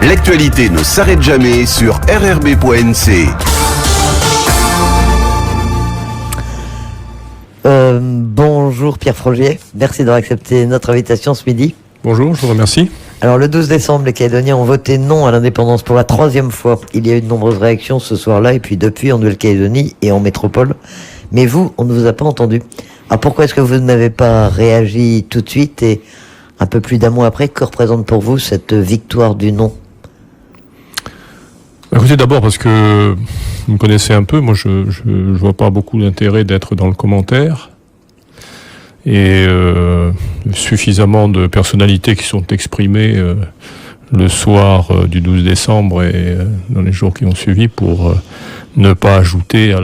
L'actualité ne s'arrête jamais sur rrb.nc. Bonjour Pierre Frogier, merci d'avoir accepté notre invitation ce midi. Bonjour, je vous remercie. Alors le 12 décembre, les Calédoniens ont voté non à l'indépendance pour la 3e fois. Il y a eu de nombreuses réactions ce soir-là et puis depuis en Nouvelle-Calédonie et en métropole. Mais vous, on ne vous a pas entendu. Alors pourquoi est-ce que vous n'avez pas réagi tout de suite et un peu plus d'un mois après, que représente pour vous cette victoire du non ? Écoutez, d'abord parce que vous me connaissez un peu, moi je vois pas beaucoup d'intérêt d'être dans le commentaire. Et suffisamment de personnalités qui sont exprimées le soir du 12 décembre et dans les jours qui ont suivi pour ne pas ajouter à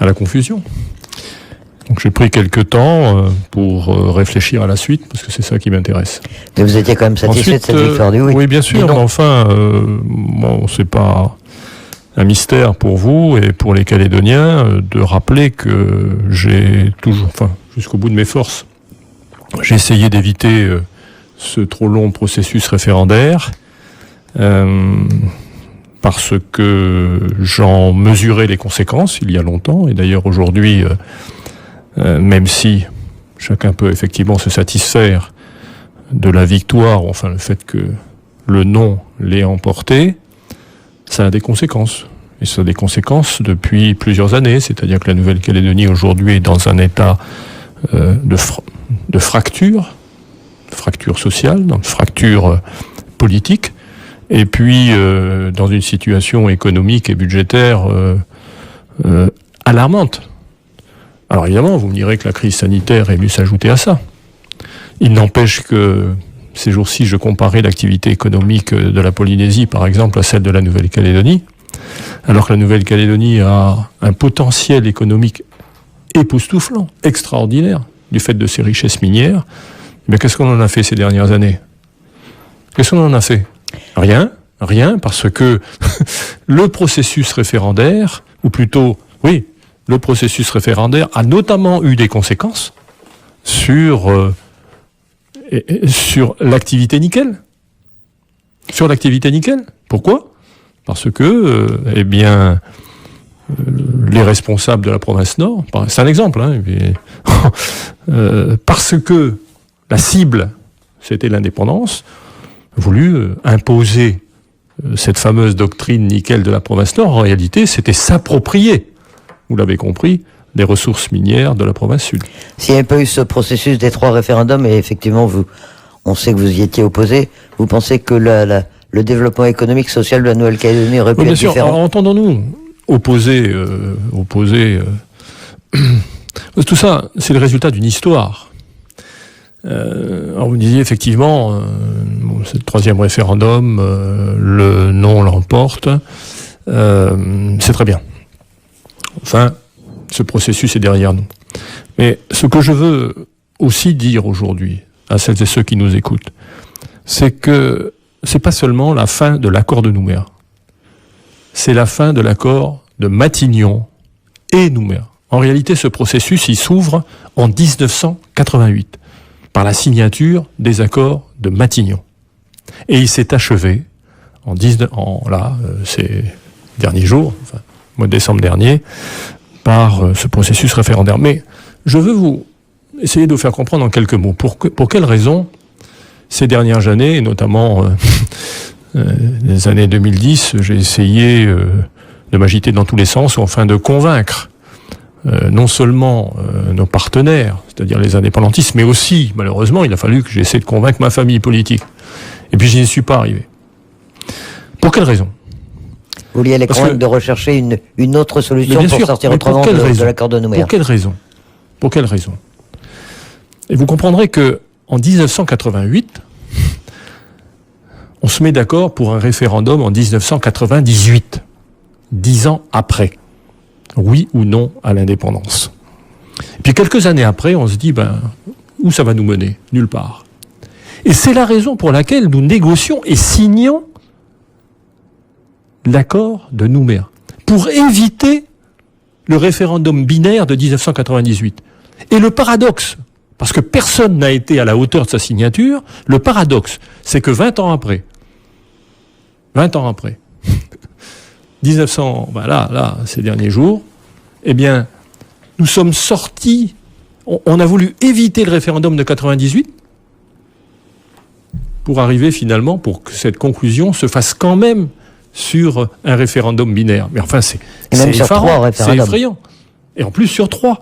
la confusion. Donc j'ai pris quelques temps pour réfléchir à la suite, parce que c'est ça qui m'intéresse. Mais vous étiez quand même satisfait de cette victoire du oui? Oui, bien sûr, mais enfin, bon, c'est pas un mystère pour vous et pour les Calédoniens de rappeler que j'ai toujours, enfin, jusqu'au bout de mes forces, j'ai essayé d'éviter ce trop long processus référendaire parce que j'en mesurais les conséquences il y a longtemps, et d'ailleurs aujourd'hui, même si chacun peut effectivement se satisfaire de la victoire, enfin le fait que le non l'ait emporté, ça a des conséquences. Et ça a des conséquences depuis plusieurs années, c'est-à-dire que la Nouvelle-Calédonie aujourd'hui est dans un état de fracture sociale, de fracture politique, et puis dans une situation économique et budgétaire alarmante. Alors évidemment, vous me direz que la crise sanitaire est venue s'ajouter à ça. Il n'empêche que ces jours-ci, je comparais l'activité économique de la Polynésie, par exemple, à celle de la Nouvelle-Calédonie, alors que la Nouvelle-Calédonie a un potentiel économique époustouflant, extraordinaire, du fait de ses richesses minières. Mais qu'est-ce qu'on en a fait ces dernières années ? Qu'est-ce qu'on en a fait ? Rien, parce que le processus référendaire, ou plutôt, oui, le processus référendaire a notamment eu des conséquences sur l'activité nickel. Sur l'activité nickel. Pourquoi ? Parce que, les responsables de la province Nord, c'est un exemple, hein, parce que la cible, c'était l'indépendance, voulu imposer cette fameuse doctrine nickel de la province Nord. En réalité, c'était s'approprier, vous l'avez compris, des ressources minières de la province Sud. S'il n'y avait pas eu ce processus des 3 référendums, et effectivement, on sait que vous y étiez opposé, vous pensez que le développement économique, social de la Nouvelle-Calédonie aurait pu être différent ? Bien sûr, entendons-nous, opposer, tout ça, c'est le résultat d'une histoire. Alors vous disiez effectivement, c'est le 3e référendum, le non l'emporte, c'est très bien. Enfin, ce processus est derrière nous. Mais ce que je veux aussi dire aujourd'hui à celles et ceux qui nous écoutent, c'est que c'est pas seulement la fin de l'accord de Nouméa, c'est la fin de l'accord de Matignon et Nouméa. En réalité, ce processus, il s'ouvre en 1988 par la signature des accords de Matignon. Et il s'est achevé ces derniers jours, enfin, au mois de décembre dernier, par ce processus référendaire. Mais je veux vous essayer de vous faire comprendre en quelques mots. Pour quelles raisons ces dernières années, et notamment les années 2010, j'ai essayé de m'agiter dans tous les sens afin de convaincre non seulement nos partenaires, c'est-à-dire les indépendantistes, mais aussi, malheureusement, il a fallu que j'essaie de convaincre ma famille politique. Et puis je n'y suis pas arrivé. Pour quelles raisons ? Vous vouliez les convaincre de rechercher une autre solution pour sortir autrement de l'accord de Nouméa. Pour quelles raisons ? Et vous comprendrez que en 1988, on se met d'accord pour un référendum en 1998, 10 ans après. Oui ou non à l'indépendance. Et puis quelques années après, on se dit, où ça va nous mener ? Nulle part. Et c'est la raison pour laquelle nous négocions et signons l'accord de Nouméa, pour éviter le référendum binaire de 1998. Et le paradoxe, parce que personne n'a été à la hauteur de sa signature, le paradoxe, c'est que 20 ans après, 20 ans après, 1900, là, ces derniers jours, eh bien, nous sommes sortis, on a voulu éviter le référendum de 98 pour arriver finalement, pour que cette conclusion se fasse quand même sur un référendum binaire. Mais enfin, c'est effarant, c'est effrayant. Et en plus sur 3.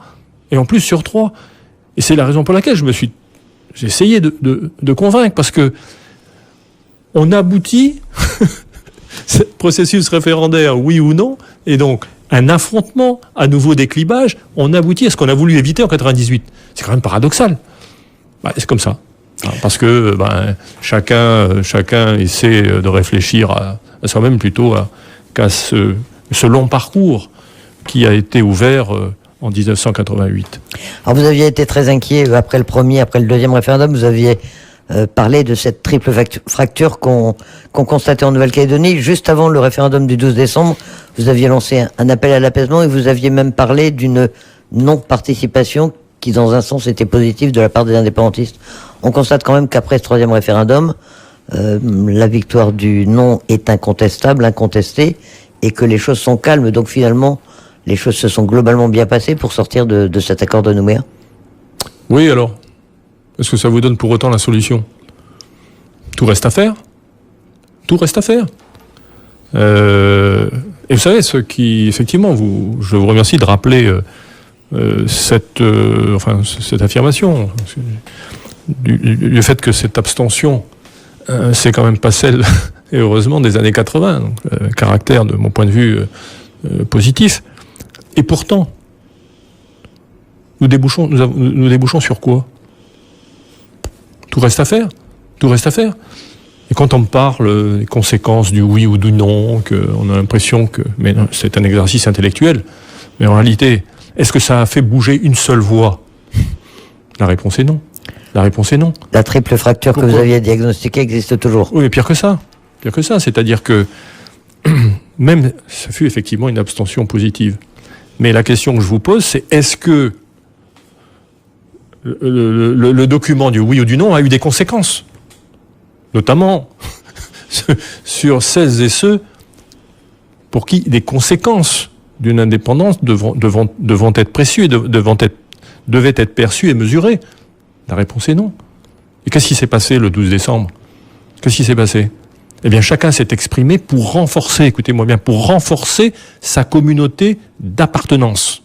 Et c'est la raison pour laquelle j'ai essayé de convaincre, parce que on aboutit, ce processus référendaire, oui ou non, et donc un affrontement, à nouveau des clivages, on aboutit à ce qu'on a voulu éviter en 98. C'est quand même paradoxal. C'est comme ça. Parce que chacun essaie de réfléchir à soi-même plutôt qu'à ce long parcours qui a été ouvert en 1988. Alors vous aviez été très inquiet après le deuxième référendum, vous aviez parlé de cette triple fracture qu'on constatait en Nouvelle-Calédonie. Juste avant le référendum du 12 décembre, vous aviez lancé un appel à l'apaisement et vous aviez même parlé d'une non-participation qui, dans un sens, était positive de la part des indépendantistes. On constate quand même qu'après ce troisième référendum, la victoire du non est incontestable, incontestée, et que les choses sont calmes. Donc finalement, les choses se sont globalement bien passées pour sortir de cet accord de Nouméa. Oui, alors, est-ce que ça vous donne pour autant la solution ? Tout reste à faire. Et vous savez, effectivement, je vous remercie de rappeler cette affirmation, du fait que cette abstention, c'est quand même pas celle, et heureusement, des années 80, donc caractère, de mon point de vue, positif. Et pourtant, nous débouchons sur quoi ? Tout reste à faire. Et quand on me parle des conséquences du oui ou du non, qu'on a l'impression que... Mais non, c'est un exercice intellectuel. Mais en réalité, est-ce que ça a fait bouger une seule voix ? La réponse est non. La triple fracture que vous aviez diagnostiquée existe toujours. Oui, mais pire que ça. C'est-à-dire que même, ça fut effectivement une abstention positive. Mais la question que je vous pose, c'est est-ce que le document du oui ou du non a eu des conséquences ? Notamment sur celles et ceux pour qui des conséquences d'une indépendance devant être précieuses et devaient être perçues et mesurées. La réponse est non. Et qu'est-ce qui s'est passé le 12 décembre ? Eh bien, chacun s'est exprimé pour renforcer, écoutez-moi bien, pour renforcer sa communauté d'appartenance.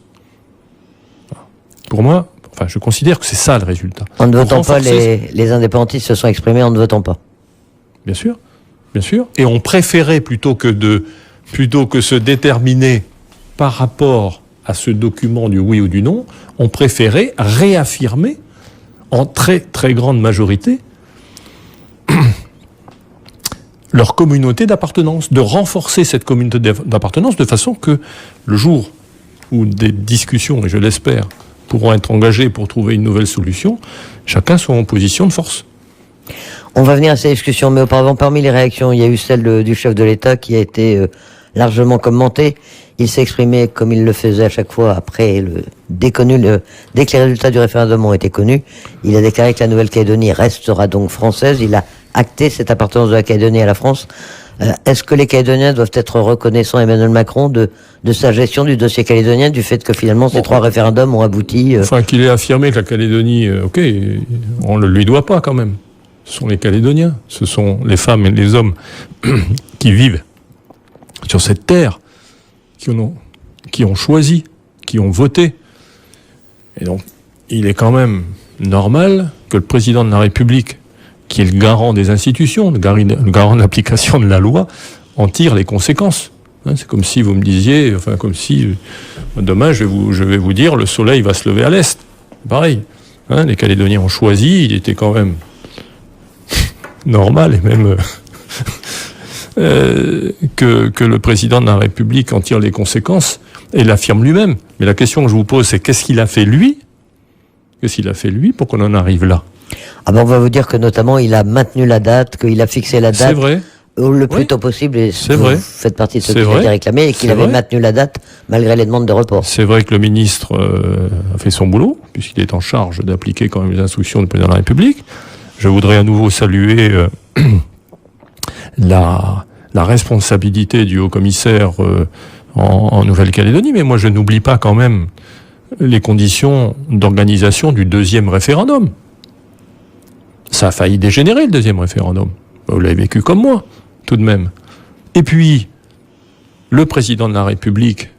Pour moi, je considère que c'est ça le résultat. En ne votant pas, les indépendantistes se sont exprimés en ne votant pas. Bien sûr. Et on préférait, plutôt que se déterminer par rapport à ce document du oui ou du non, on préférait réaffirmer en très très grande majorité leur communauté d'appartenance, de renforcer cette communauté d'appartenance de façon que le jour où des discussions, et je l'espère, pourront être engagées pour trouver une nouvelle solution, chacun soit en position de force. On va venir à ces discussions, mais auparavant, parmi les réactions, il y a eu celle du chef de l'État qui a été largement commentée. Il s'est exprimé comme il le faisait à chaque fois après dès que les résultats du référendum ont été connus. Il a déclaré que la Nouvelle-Calédonie restera donc française. Il a acté cette appartenance de la Calédonie à la France. Est-ce que les Calédoniens doivent être reconnaissants à Emmanuel Macron de sa gestion du dossier calédonien, du fait que finalement ces trois référendums ont abouti Enfin, qu'il ait affirmé que la Calédonie, on ne le lui doit pas quand même. Ce sont les Calédoniens, ce sont les femmes et les hommes qui vivent sur cette terre, qui ont choisi, qui ont voté. Et donc, il est quand même normal que le président de la République, qui est le garant des institutions, le garant de l'application de la loi, en tire les conséquences. C'est comme si vous me disiez, comme si demain je vais vous dire le soleil va se lever à l'est. Pareil. Les Calédoniens ont choisi, il était quand même normal et même que le président de la République en tire les conséquences et l'affirme lui-même. Mais la question que je vous pose, c'est qu'est-ce qu'il a fait lui pour qu'on en arrive là ? On va vous dire que notamment il a maintenu la date, qu'il a fixé la date le plus tôt possible, et vous faites partie de ceux qui l'avaient réclamé, et qu'il avait maintenu la date malgré les demandes de report. C'est vrai que le ministre a fait son boulot, puisqu'il est en charge d'appliquer quand même les instructions du président de la République. Je voudrais à nouveau saluer la la responsabilité du haut-commissaire en Nouvelle-Calédonie, mais moi je n'oublie pas quand même les conditions d'organisation du deuxième référendum. Ça a failli dégénérer, le deuxième référendum. Vous l'avez vécu comme moi, tout de même. Et puis, le président de la République,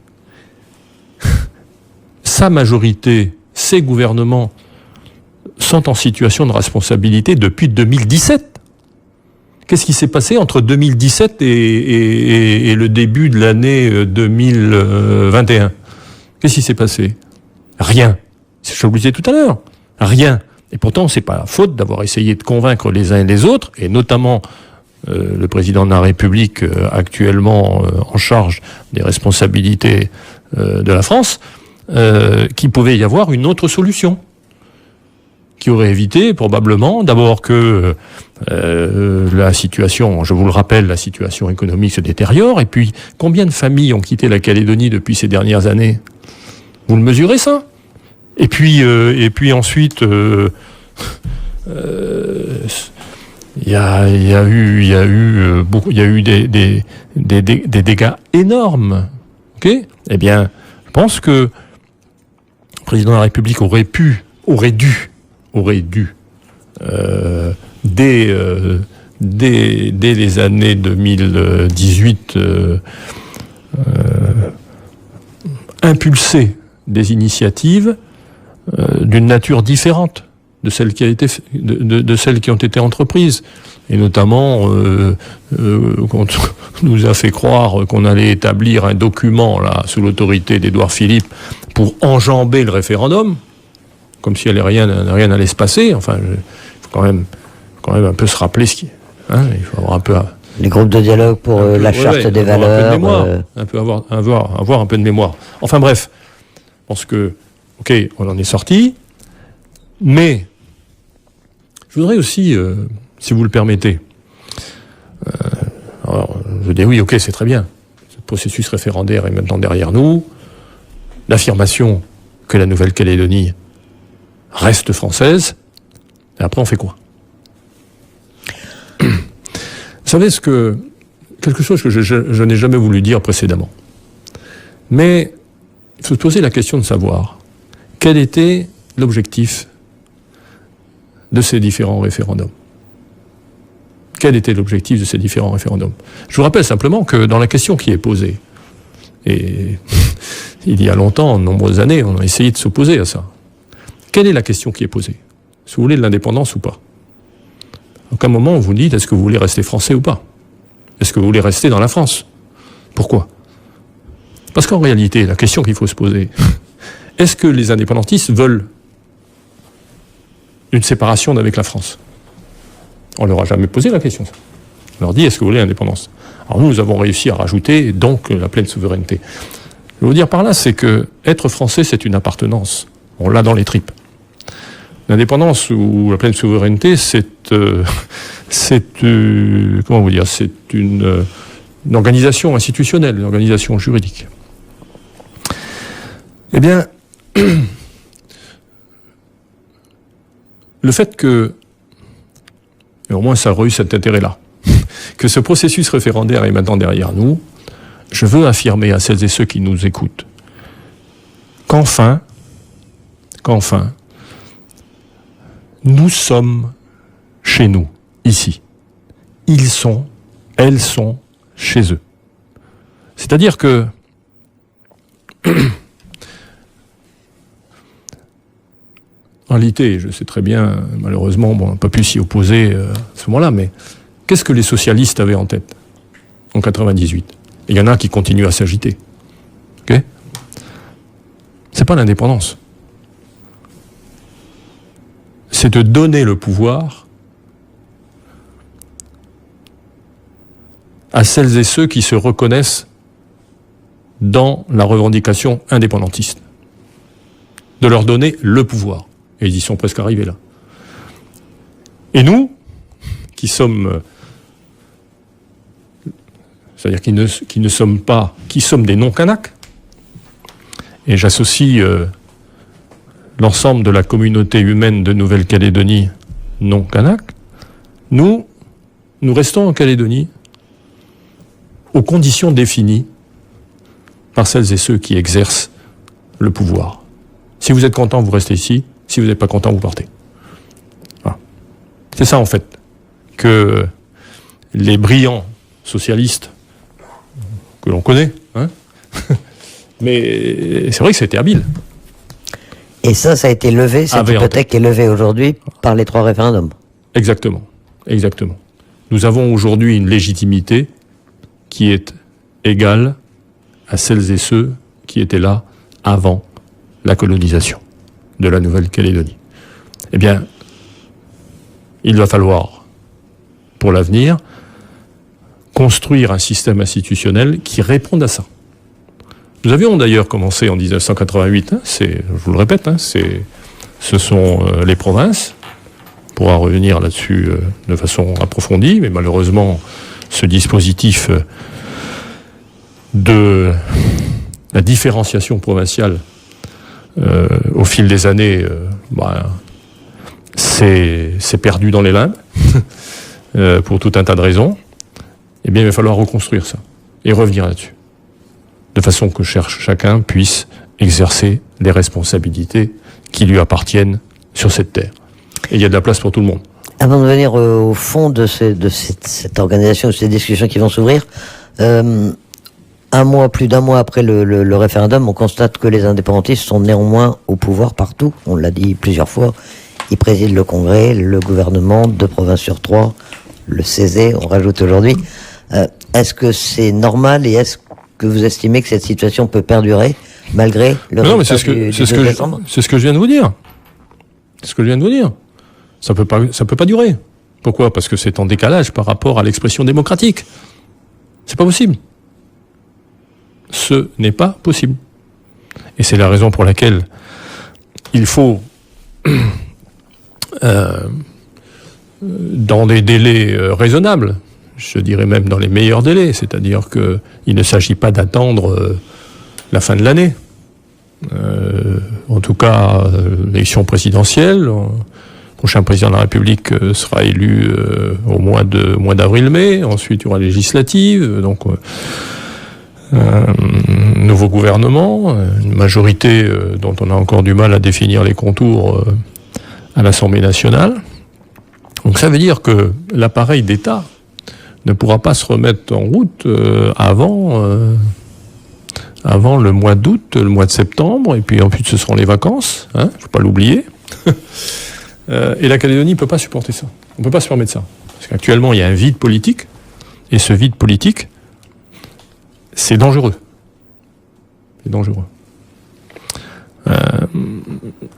sa majorité, ses gouvernements sont en situation de responsabilité depuis 2017. Qu'est-ce qui s'est passé entre 2017 et le début de l'année 2021 ? Qu'est-ce qui s'est passé ? Rien. C'est ce que je vous disais tout à l'heure. Rien. Et pourtant, c'est pas la faute d'avoir essayé de convaincre les uns et les autres, et notamment le président de la République actuellement en charge des responsabilités de la France, qu'il pouvait y avoir une autre solution qui aurait évité probablement d'abord que la situation, je vous le rappelle, la situation économique se détériore, et puis combien de familles ont quitté la Calédonie depuis ces dernières années ? Vous le mesurez ça ? Et puis ensuite, il y a eu des dégâts énormes. Ok ? Eh bien, je pense que le président de la République aurait dû, dès les années 2018, impulser des initiatives d'une nature différente de celles qui ont été entreprises. Et notamment, quand on nous a fait croire qu'on allait établir un document là sous l'autorité d'Édouard Philippe pour enjamber le référendum, comme si rien n'allait se passer. Enfin, il faut quand même un peu se rappeler ce qui... Hein, il faut avoir un peu... Les groupes de dialogue pour la charte des valeurs. Avoir un peu de mémoire. Enfin bref, je pense que, ok, on en est sorti, mais je voudrais aussi, si vous le permettez, alors, je dis oui, ok, c'est très bien. Ce processus référendaire est maintenant derrière nous. L'affirmation que la Nouvelle-Calédonie reste française. Et après, on fait quoi ? Vous savez quelque chose que je n'ai jamais voulu dire précédemment. Mais il faut se poser la question de savoir quel était l'objectif de ces différents référendums. Quel était l'objectif de ces différents référendums ? Je vous rappelle simplement que dans la question qui est posée, et il y a longtemps, de nombreuses années, on a essayé de s'opposer à ça. Quelle est la question qui est posée ? Si vous voulez de l'indépendance ou pas ? À aucun moment on vous dit est-ce que vous voulez rester français ou pas ? Est-ce que vous voulez rester dans la France ? Pourquoi ? Parce qu'en réalité, la question qu'il faut se poser, est-ce que les indépendantistes veulent une séparation d'avec la France ? On leur a jamais posé la question. On leur dit est-ce que vous voulez l'indépendance ? Alors nous avons réussi à rajouter donc la pleine souveraineté. Je veux vous dire par là, c'est que être français, c'est une appartenance. On l'a dans les tripes. L'indépendance ou la pleine souveraineté, c'est comment vous dire, c'est une organisation institutionnelle, une organisation juridique. Eh bien, le fait que, et au moins ça aurait eu cet intérêt-là, que ce processus référendaire est maintenant derrière nous, je veux affirmer à celles et ceux qui nous écoutent qu'enfin, nous sommes chez nous, ici. Elles sont chez eux. C'est-à-dire que en réalité, je sais très bien, malheureusement, on n'a pas pu s'y opposer à ce moment-là, mais qu'est-ce que les socialistes avaient en tête en 98 ? Il y en a qui continuent à s'agiter. Ok ? C'est pas l'indépendance. C'est de donner le pouvoir à celles et ceux qui se reconnaissent dans la revendication indépendantiste. De leur donner le pouvoir. Et ils y sont presque arrivés là. Et nous, qui sommes... c'est-à-dire qui sommes des non-Kanaks, et j'associe l'ensemble de la communauté humaine de Nouvelle-Calédonie non-Kanak, nous restons en Calédonie aux conditions définies par celles et ceux qui exercent le pouvoir. Si vous êtes content, vous restez ici. Si vous n'êtes pas content, vous partez. Voilà. C'est ça, en fait, que les brillants socialistes que l'on connaît, hein, mais c'est vrai que c'était habile. Et ça a été levé, cette hypothèque est levée aujourd'hui par les 3 référendums. Exactement. Nous avons aujourd'hui une légitimité qui est égale à celles et ceux qui étaient là avant la colonisation de la Nouvelle-Calédonie. Eh bien, il va falloir, pour l'avenir, construire un système institutionnel qui réponde à ça. Nous avions d'ailleurs commencé en 1988, je vous le répète, ce sont les provinces. On pourra revenir là-dessus de façon approfondie, mais malheureusement, ce dispositif de la différenciation provinciale au fil des années c'est perdu dans les limbes pour tout un tas de raisons. Eh bien, il va falloir reconstruire ça et revenir là-dessus, de façon que chacun puisse exercer les responsabilités qui lui appartiennent sur cette terre. Et il y a de la place pour tout le monde. Avant de venir au fond de cette organisation, de ces discussions qui vont s'ouvrir, plus d'un mois après le référendum, on constate que les indépendantistes sont néanmoins au pouvoir partout. On l'a dit plusieurs fois. Ils président le Congrès, le gouvernement, 2 provinces sur 3, le CESE, on rajoute aujourd'hui. Est-ce que c'est normal et est-ce que vous estimez que cette situation peut perdurer malgré le résultat du 2 décembre ? C'est ce que je viens de vous dire. Ça peut pas durer. Pourquoi ? Parce que c'est en décalage par rapport à l'expression démocratique. C'est pas possible. Ce n'est pas possible. Et c'est la raison pour laquelle il faut, dans des délais raisonnables, je dirais même dans les meilleurs délais, c'est-à-dire qu'il ne s'agit pas d'attendre la fin de l'année. En tout cas, l'élection présidentielle, le prochain président de la République sera élu au mois d'avril-mai, ensuite il y aura législative, donc un nouveau gouvernement, une majorité dont on a encore du mal à définir les contours à l'Assemblée nationale. Donc ça veut dire que l'appareil d'État ne pourra pas se remettre en route avant le mois d'août, le mois de septembre, et puis ensuite ce seront les vacances, faut pas l'oublier. Et la Calédonie ne peut pas supporter ça. On ne peut pas se permettre ça. Parce qu'actuellement, il y a un vide politique, et ce vide politique, c'est dangereux. C'est dangereux.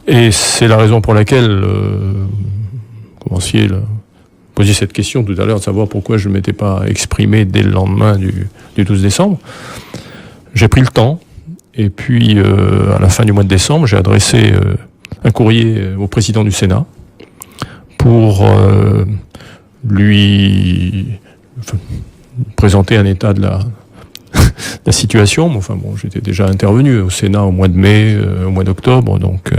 Et c'est la raison pour laquelle commenciez poser cette question tout à l'heure, de savoir pourquoi je ne m'étais pas exprimé dès le lendemain du 12 décembre. J'ai pris le temps, et puis à la fin du mois de décembre, j'ai adressé un courrier au président du Sénat pour lui présenter un état de la situation. Enfin bon, j'étais déjà intervenu au Sénat au mois de mai, au mois d'octobre, donc,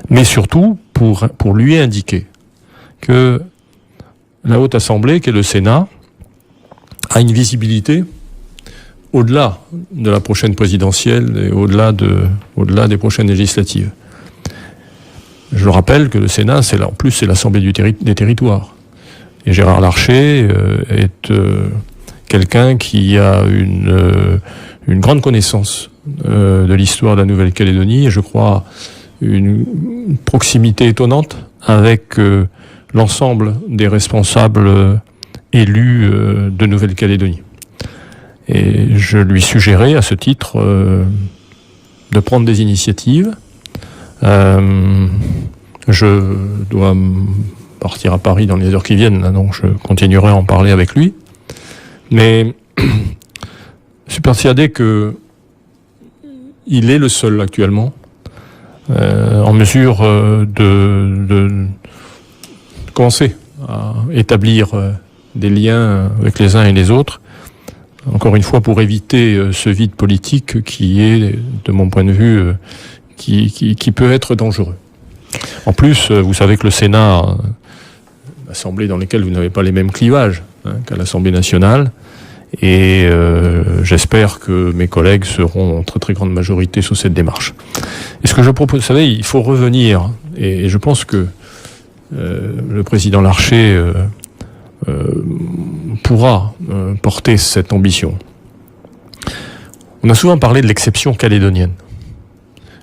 mais surtout pour lui indiquer que la Haute Assemblée, qui est le Sénat, a une visibilité au-delà de la prochaine présidentielle et au-delà des prochaines législatives. Je le rappelle que le Sénat, en plus, c'est l'Assemblée des territoires. Et Gérard Larcher est quelqu'un qui a une grande connaissance de l'histoire de la Nouvelle-Calédonie et je crois une proximité étonnante avec l'ensemble des responsables élus de Nouvelle-Calédonie. Et je lui suggérais à ce titre de prendre des initiatives. Je dois partir à Paris dans les heures qui viennent, donc je continuerai à en parler avec lui. Mais je suis persuadé que il est le seul actuellement en mesure de commencer à établir des liens avec les uns et les autres, encore une fois pour éviter ce vide politique qui est, de mon point de vue, qui peut être dangereux. En plus, vous savez que le Sénat, assemblée dans laquelle vous n'avez pas les mêmes clivages qu'à l'Assemblée nationale, Et j'espère que mes collègues seront en très très grande majorité sous cette démarche. Et ce que je propose, vous savez, il faut revenir, et je pense que le président Larcher pourra porter cette ambition. On a souvent parlé de l'exception calédonienne.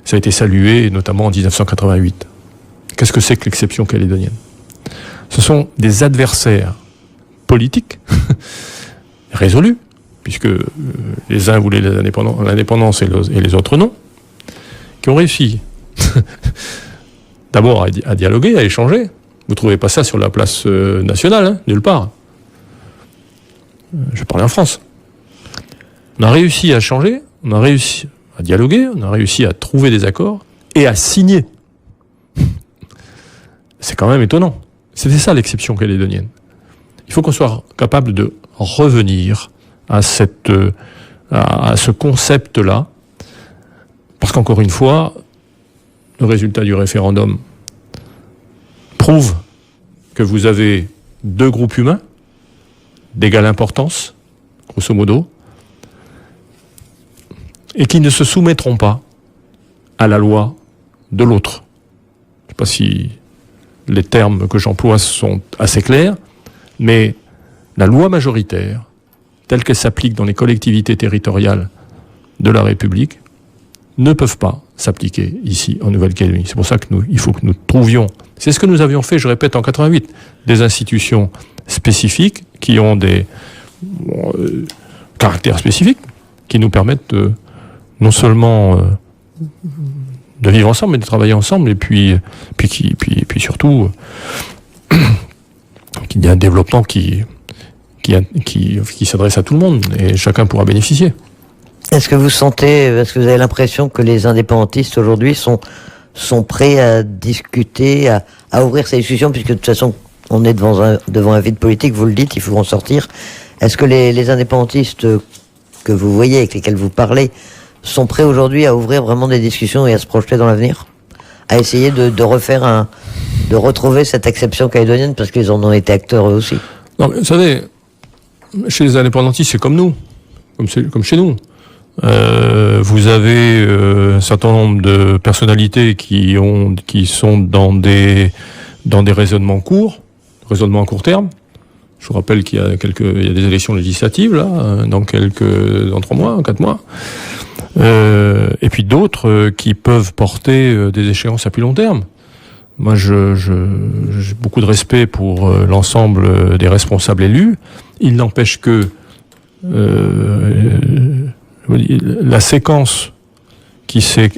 Ça a été salué, notamment en 1988. Qu'est-ce que c'est que l'exception calédonienne ? Ce sont des adversaires politiques résolus, puisque les uns voulaient l'indépendance et les autres non, qui ont réussi d'abord à dialoguer, à échanger. Vous ne trouvez pas ça sur la place nationale, nulle part. Je parlais en France. On a réussi à changer, on a réussi à dialoguer, on a réussi à trouver des accords et à signer. C'est quand même étonnant. C'était ça l'exception calédonienne. Il faut qu'on soit capable de revenir à ce concept-là, parce qu'encore une fois, le résultat du référendum prouve que vous avez deux groupes humains d'égale importance, grosso modo, et qui ne se soumettront pas à la loi de l'autre. Je ne sais pas si les termes que j'emploie sont assez clairs, mais la loi majoritaire, telle qu'elle s'applique dans les collectivités territoriales de la République, ne peuvent pas s'appliquer ici en Nouvelle-Calédonie. C'est pour ça il faut que nous trouvions, c'est ce que nous avions fait, je répète, en 88, des institutions spécifiques qui ont des caractères spécifiques qui nous permettent non seulement de vivre ensemble, mais de travailler ensemble, et puis surtout qu'il y a un développement qui s'adresse à tout le monde, et chacun pourra bénéficier. Est-ce que vous avez l'impression que les indépendantistes aujourd'hui sont prêts à discuter, à ouvrir ces discussions, puisque de toute façon, on est devant un vide politique, vous le dites, il faut en sortir. Est-ce que les indépendantistes que vous voyez, avec lesquels vous parlez, sont prêts aujourd'hui à ouvrir vraiment des discussions et à se projeter dans l'avenir, à essayer de retrouver cette exception calédonienne, parce qu'ils en ont été acteurs eux aussi? Non, mais vous savez, chez les indépendantistes, c'est comme nous, comme chez nous. Vous avez un certain nombre de personnalités qui sont dans des raisonnements courts, raisonnements à court terme. Je vous rappelle qu'il y a des élections législatives là, dans 3 mois, 4 mois. Et puis d'autres qui peuvent porter des échéances à plus long terme. Moi, j'ai beaucoup de respect pour l'ensemble des responsables élus. Il n'empêche que la séquence qui s'est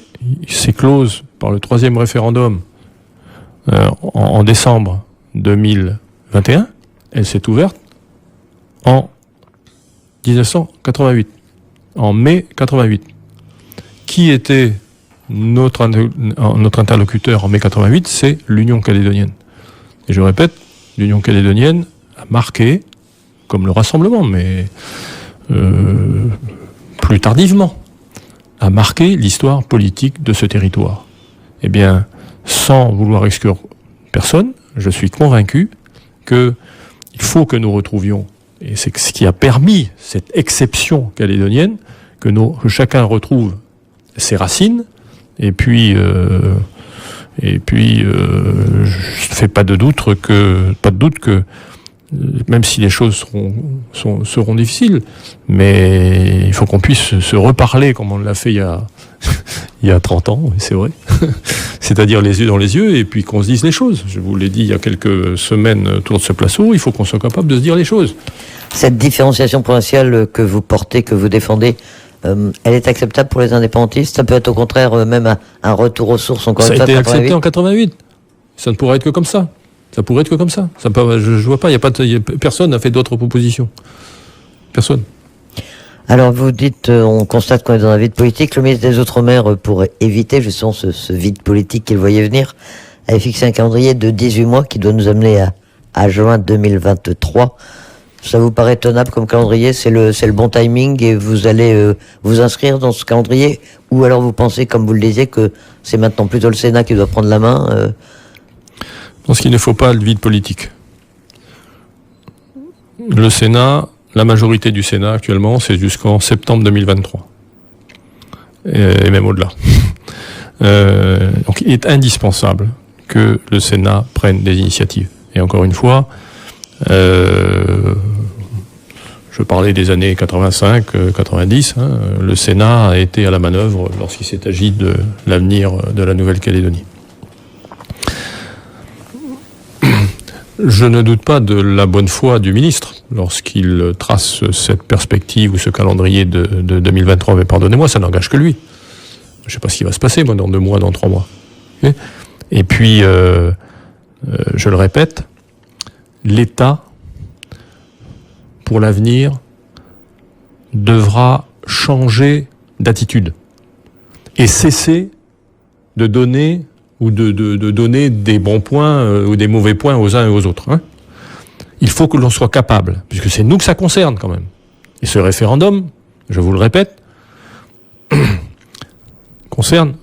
close par le 3e référendum en décembre 2021, elle s'est ouverte en 1988, en mai 88. Qui était notre interlocuteur en mai 88? C'est l'Union calédonienne. Et je répète, l'Union calédonienne a marqué, comme le Rassemblement, mais plus tardivement, a marqué l'histoire politique de ce territoire. Eh bien, sans vouloir exclure personne, je suis convaincu qu'il faut que nous retrouvions, et c'est ce qui a permis cette exception calédonienne, que chacun retrouve ses racines, et puis je ne fais pas de doute que même si les choses seront difficiles, mais il faut qu'on puisse se reparler comme on l'a fait il y a 30 ans, c'est vrai. C'est-à-dire les yeux dans les yeux, et puis qu'on se dise les choses. Je vous l'ai dit il y a quelques semaines autour de ce plateau, il faut qu'on soit capable de se dire les choses. Cette différenciation provinciale que vous portez, que vous défendez, elle est acceptable pour les indépendantistes? Ça peut être au contraire même un retour aux sources, encore une fois. Ça a été accepté en 88. Ça ne pourrait être que comme ça. Ça pourrait être que comme ça. Je vois pas, personne n'a fait d'autres propositions. Personne. Alors vous dites, on constate qu'on est dans un vide politique. Le ministre des Outre-mer, pour éviter justement ce vide politique qu'il voyait venir, avait fixé un calendrier de 18 mois qui doit nous amener à juin 2023. Ça vous paraît tenable comme calendrier? C'est le bon timing et vous allez vous inscrire dans ce calendrier? Ou alors vous pensez, comme vous le disiez, que c'est maintenant plutôt le Sénat qui doit prendre la main? Je pense qu'il ne faut pas le vide politique. Le Sénat la majorité du Sénat actuellement, c'est jusqu'en septembre 2023. Et même au-delà. Donc il est indispensable que le Sénat prenne des initiatives. Et encore une fois, je parlais des années 85-90, le Sénat a été à la manœuvre lorsqu'il s'est agi de l'avenir de la Nouvelle-Calédonie. Je ne doute pas de la bonne foi du ministre lorsqu'il trace cette perspective ou ce calendrier de 2023. Mais pardonnez-moi, ça n'engage que lui. Je ne sais pas ce qui va se passer, moi, dans 2 mois, dans 3 mois. Okay. Et puis, je le répète, l'État, pour l'avenir, devra changer d'attitude et cesser de donner ou de donner des bons points ou des mauvais points aux uns et aux autres. Il faut que l'on soit capable, puisque c'est nous que ça concerne quand même. Et ce référendum, je vous le répète, concerne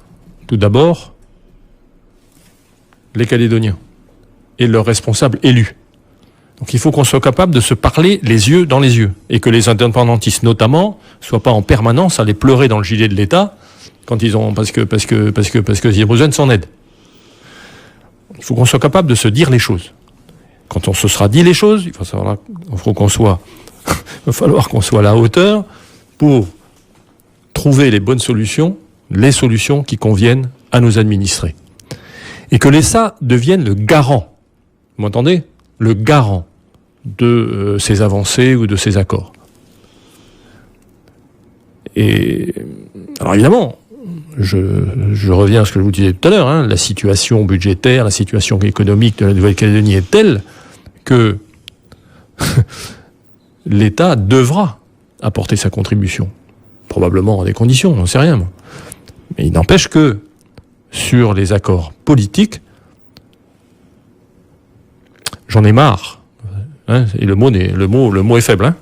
tout d'abord les Calédoniens et leurs responsables élus. Donc il faut qu'on soit capable de se parler les yeux dans les yeux et que les indépendantistes notamment soient pas en permanence à aller pleurer dans le gilet de l'État quand ils ont parce qu'ils ont besoin de son aide. Il faut qu'on soit capable de se dire les choses. Quand on se sera dit les choses, il va falloir qu'on soit à la hauteur pour trouver les bonnes solutions, les solutions qui conviennent à nos administrés. Et que l'État devienne le garant, vous m'entendez ? Le garant de ces avancées ou de ces accords. Et alors évidemment, je reviens à ce que je vous disais tout à l'heure, la situation budgétaire, la situation économique de la Nouvelle-Calédonie est telle que l'État devra apporter sa contribution. Probablement à des conditions, on n'en sait rien. Moi. Mais il n'empêche que sur les accords politiques, j'en ai marre. Et le mot est faible.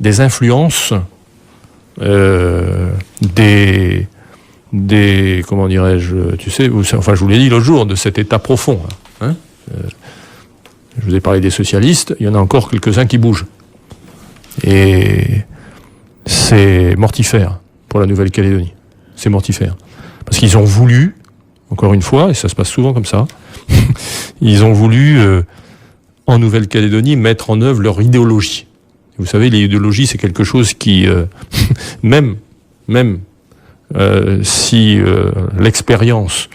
Des influences, des comment dirais-je, tu sais, enfin je vous l'ai dit l'autre jour, de cet état profond. Je vous ai parlé des socialistes, il y en a encore quelques-uns qui bougent. Et c'est mortifère pour la Nouvelle-Calédonie. C'est mortifère. Parce qu'ils ont voulu, encore une fois, et ça se passe souvent comme ça, ils ont voulu, en Nouvelle-Calédonie, mettre en œuvre leur idéologie. Vous savez, l'idéologie, c'est quelque chose qui, même si l'expérience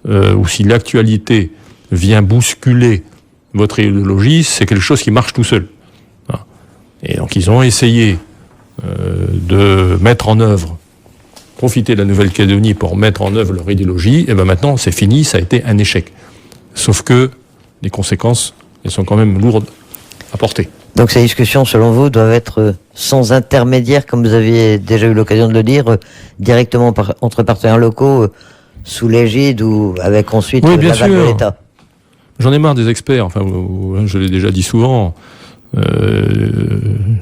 ou si l'actualité vient bousculer votre idéologie, c'est quelque chose qui marche tout seul. Et donc ils ont essayé de mettre en œuvre, profiter de la Nouvelle-Calédonie pour mettre en œuvre leur idéologie, et bien maintenant c'est fini, ça a été un échec. Sauf que les conséquences, elles sont quand même lourdes à porter. Donc ces discussions, selon vous, doivent être sans intermédiaire, comme vous aviez déjà eu l'occasion de le dire, directement entre partenaires locaux, sous l'égide ou avec ensuite l'aval de l'État. J'en ai marre des experts, enfin je l'ai déjà dit souvent,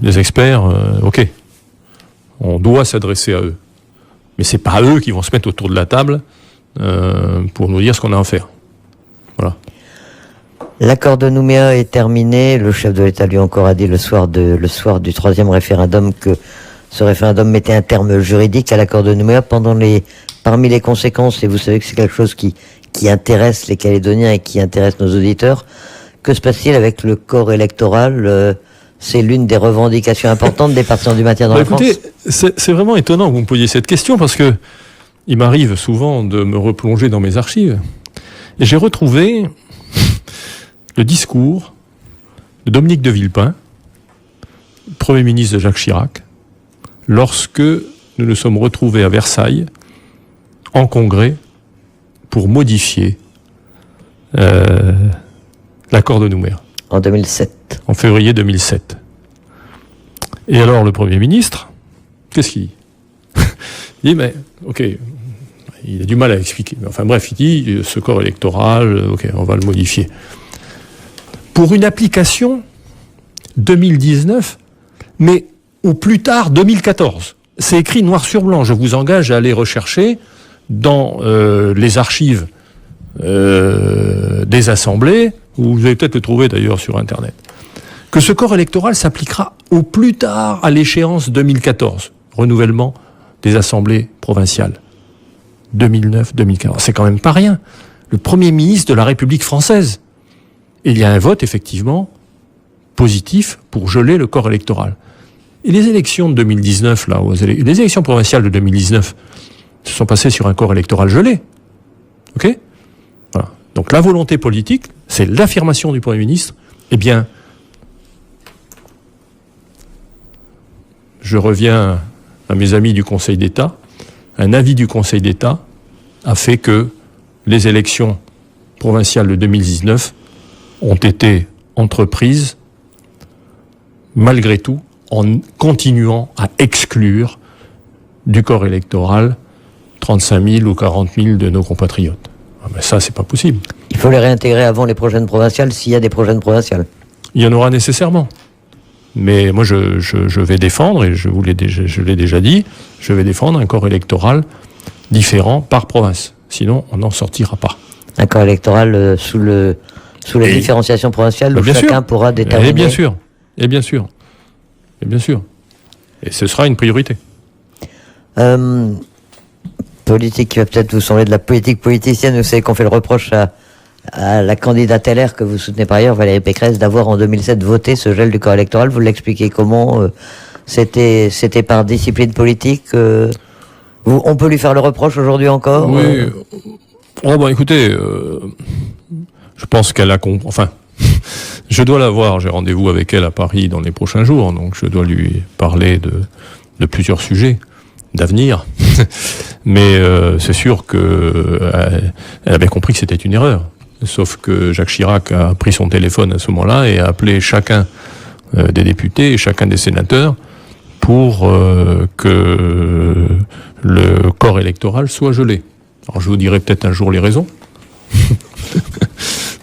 les experts, ok, on doit s'adresser à eux. Mais c'est pas eux qui vont se mettre autour de la table pour nous dire ce qu'on a à faire. Voilà. L'accord de Nouméa est terminé. Le chef de l'État lui encore a dit le soir du troisième référendum que ce référendum mettait un terme juridique à l'accord de Nouméa. Parmi les conséquences, et vous savez que c'est quelque chose qui intéresse les Calédoniens et qui intéresse nos auditeurs, que se passe-t-il avec le corps électoral C'est l'une des revendications importantes des partisans du maintien dans la France. Écoutez, c'est vraiment étonnant que vous me posiez cette question parce que il m'arrive souvent de me replonger dans mes archives et j'ai retrouvé le discours de Dominique de Villepin, Premier ministre de Jacques Chirac, lorsque nous nous sommes retrouvés à Versailles, en congrès, pour modifier l'accord de Nouméa. En 2007. En février 2007. Et alors le Premier ministre, qu'est-ce qu'il dit ? Il dit, mais, ok, il a du mal à expliquer. Mais enfin bref, il dit, ce corps électoral, ok, on va le modifier. Pour une application 2019, mais au plus tard 2014. C'est écrit noir sur blanc. Je vous engage à aller rechercher dans les archives des assemblées, ou vous allez peut-être le trouver d'ailleurs sur Internet, que ce corps électoral s'appliquera au plus tard à l'échéance 2014, renouvellement des assemblées provinciales. 2009-2014, c'est quand même pas rien. Le Premier ministre de la République française. Et il y a un vote, effectivement, positif pour geler le corps électoral. Et les élections de 2019, là, les élections provinciales de 2019 se sont passées sur un corps électoral gelé. Ok ? Voilà. Donc la volonté politique, c'est l'affirmation du Premier ministre. Eh bien, je reviens à mes amis du Conseil d'État. Un avis du Conseil d'État a fait que les élections provinciales de 2019 ont été entreprises, malgré tout, en continuant à exclure du corps électoral 35 000 ou 40 000 de nos compatriotes. Ah ben ça, c'est pas possible. Il faut les réintégrer avant les prochaines provinciales, s'il y a des prochaines provinciales. Il y en aura nécessairement. Mais moi, je vais défendre, et je l'ai déjà dit, je vais défendre un corps électoral différent par province. Sinon, on n'en sortira pas. Un corps électoral sous la différenciation provinciale, où chacun pourra déterminer... Et bien sûr. Et bien sûr. Et ce sera une priorité. Politique qui va peut-être vous sembler de la politique politicienne. Vous savez qu'on fait le reproche à la candidate LR que vous soutenez par ailleurs, Valérie Pécresse, d'avoir en 2007 voté ce gel du corps électoral. Vous l'expliquez comment c'était par discipline politique on peut lui faire le reproche aujourd'hui encore Oui. Écoutez, je pense qu'elle a compris. Enfin, je dois la voir. J'ai rendez-vous avec elle à Paris dans les prochains jours, donc je dois lui parler de plusieurs sujets d'avenir. Mais c'est sûr qu'elle a bien compris que c'était une erreur. Sauf que Jacques Chirac a pris son téléphone à ce moment-là et a appelé chacun des députés et chacun des sénateurs pour que le corps électoral soit gelé. Alors je vous dirai peut-être un jour les raisons,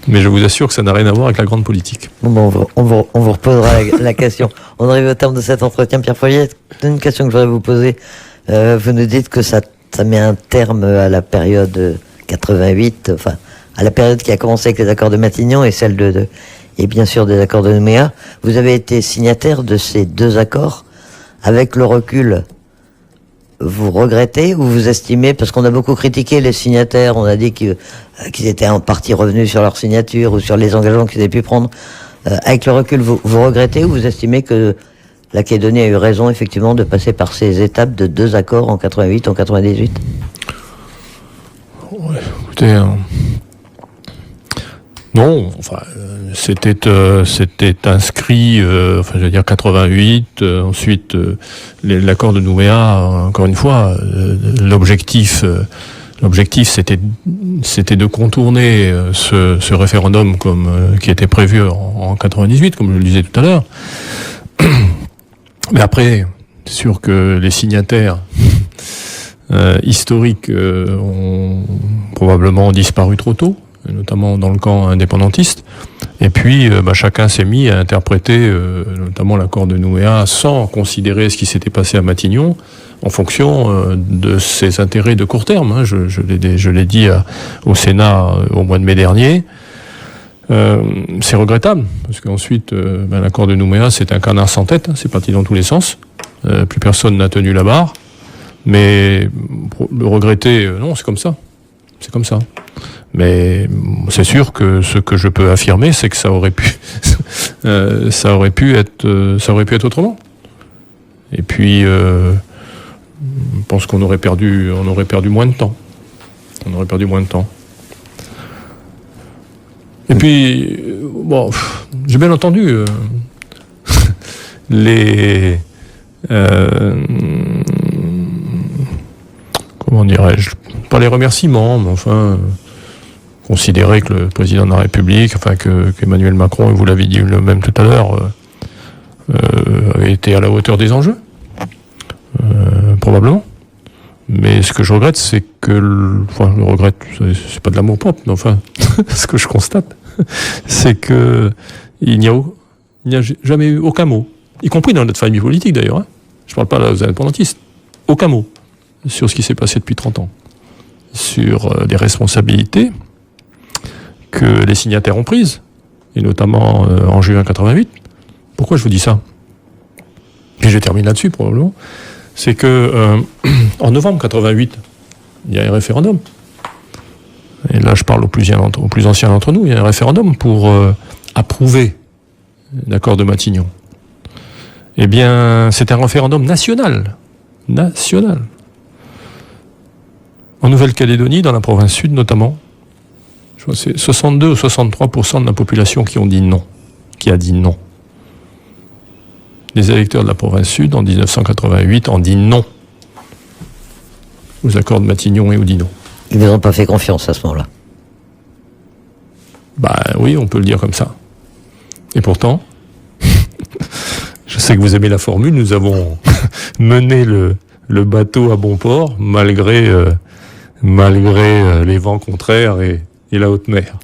mais je vous assure que ça n'a rien à voir avec la grande politique. Bon, on vous reposera la question. On arrive au terme de cet entretien. Pierre Folliet, une question que je voudrais vous poser. Vous nous dites que ça met un terme à la période 88, enfin à la période qui a commencé avec les accords de Matignon et celle et bien sûr des accords de Nouméa. Vous avez été signataire de ces deux accords. Avec le recul, vous regrettez ou vous estimez, parce qu'on a beaucoup critiqué les signataires, on a dit qu'ils étaient en partie revenus sur leur signature ou sur les engagements qu'ils avaient pu prendre. Avec le recul, vous regrettez ou vous estimez que la Calédonie a eu raison effectivement de passer par ces étapes de deux accords en 88, en 98 ? Ouais, écoutez, non, enfin, c'était inscrit, enfin, je veux dire 88, ensuite l'accord de Nouméa, encore une fois, l'objectif c'était de contourner ce référendum qui était prévu en 98, comme je le disais tout à l'heure. Mais après, c'est sûr que les signataires historiques ont probablement disparu trop tôt, notamment dans le camp indépendantiste. Et puis, chacun s'est mis à interpréter, notamment l'accord de Nouméa, sans considérer ce qui s'était passé à Matignon, en fonction de ses intérêts de court terme. Hein. Je l'ai dit au Sénat au mois de mai dernier. C'est regrettable, parce qu'ensuite, l'accord de Nouméa, c'est un canard sans tête, hein, c'est parti dans tous les sens. Plus personne n'a tenu la barre. Mais le regretter, non, c'est comme ça. C'est comme ça. Mais c'est sûr que ce que je peux affirmer, c'est que ça aurait pu être autrement. Et puis, je pense qu'on aurait perdu moins de temps. On aurait perdu moins de temps. Et puis, j'ai bien entendu comment dirais-je, pas les remerciements, mais enfin, considérer que le président de la République, enfin qu'Emmanuel Macron, et vous l'avez dit le-même tout à l'heure, avait été à la hauteur des enjeux, probablement. Mais ce que je regrette, c'est que, je regrette, c'est pas de l'amour propre, mais enfin, ce que je constate, c'est que il n'y a jamais eu aucun mot, y compris dans notre famille politique d'ailleurs, hein. Je parle pas là aux indépendantistes, aucun mot sur ce qui s'est passé depuis 30 ans, sur les responsabilités que les signataires ont prises, et notamment en juin 88, Pourquoi je vous dis ça? Puis je termine là-dessus probablement. C'est que en novembre 88, il y a un référendum. Et là, je parle aux plus anciens d'entre nous. Il y a un référendum pour approuver l'accord de Matignon. Eh bien, c'est un référendum national. National. En Nouvelle-Calédonie, dans la province sud notamment, je crois que c'est 62 ou 63% de la population qui ont dit non, qui a dit non. Les électeurs de la province sud, en 1988, ont dit non aux accords de Matignon et aux Dino. Ils ne vous ont pas fait confiance à ce moment-là. Bah oui, on peut le dire comme ça. Et pourtant, je sais que vous aimez la formule, nous avons mené le bateau à bon port, malgré les vents contraires et la haute mer.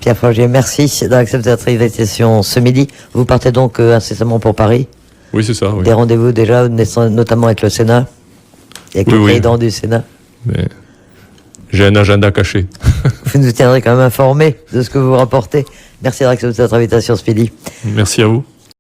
Pierre Frogier, merci d'avoir accepté notre invitation ce midi. Vous partez donc incessamment pour Paris. Oui, c'est ça. Oui. Des rendez-vous déjà, notamment avec le Sénat, et avec le président du Sénat. Mais j'ai un agenda caché. Vous nous tiendrez quand même informés de ce que vous rapportez. Merci d'avoir accepté notre invitation ce midi. Merci à vous.